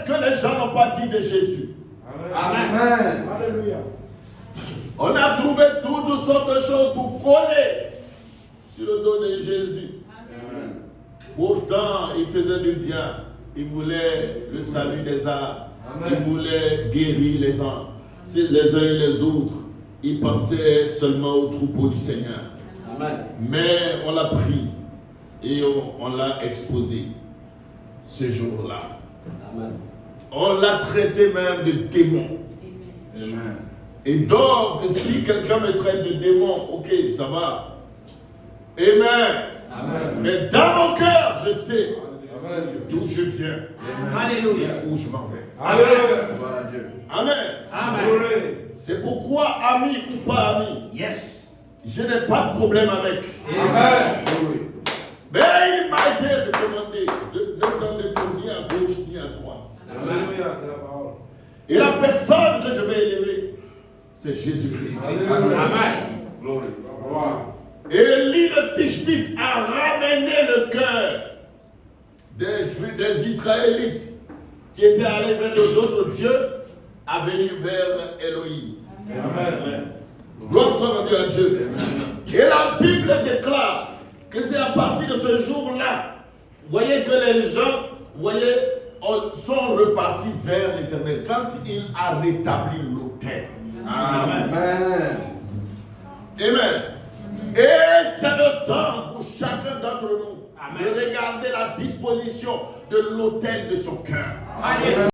que les gens n'ont pas dit de Jésus? Amen. Alléluia. On a trouvé toutes sortes de choses pour coller sur le dos de Jésus. Amen. Pourtant, il faisait du bien. Il voulait le salut des âmes. Il voulait guérir les uns et les autres. Il pensait seulement au troupeau du Seigneur. Amen. Mais on l'a pris et on l'a exposé ce jour-là. Amen. On l'a traité même de démon. Amen. Et donc, si quelqu'un me traite de démon, ok, ça va. Amen. Amen. Mais dans mon cœur, je sais d'où je viens Alléluia. et où je m'en vais. Alléluia. Gloire à Dieu. Amen. Amen. C'est pourquoi, ami ou pas ami, Yes. je n'ai pas de problème avec. Amen. Mais il m'a été demandé de ne tendre ni à gauche ni à droite. Alléluia, c'est la parole. Et la personne que je vais élever, c'est Jésus-Christ. Amen. Gloire. Élie le Tishbite a ramené le cœur des Israélites qui étaient allés vers d'autres dieux à venir vers Elohim. Amen. Gloire soit rendue à Dieu. Et la Bible déclare que c'est à partir de ce jour-là, vous voyez que les gens, sont repartis vers l'Éternel quand il a rétabli l'autel. Amen. Amen. Et c'est le temps pour chacun d'entre nous de regarder la disposition de l'autel de son cœur. Amen.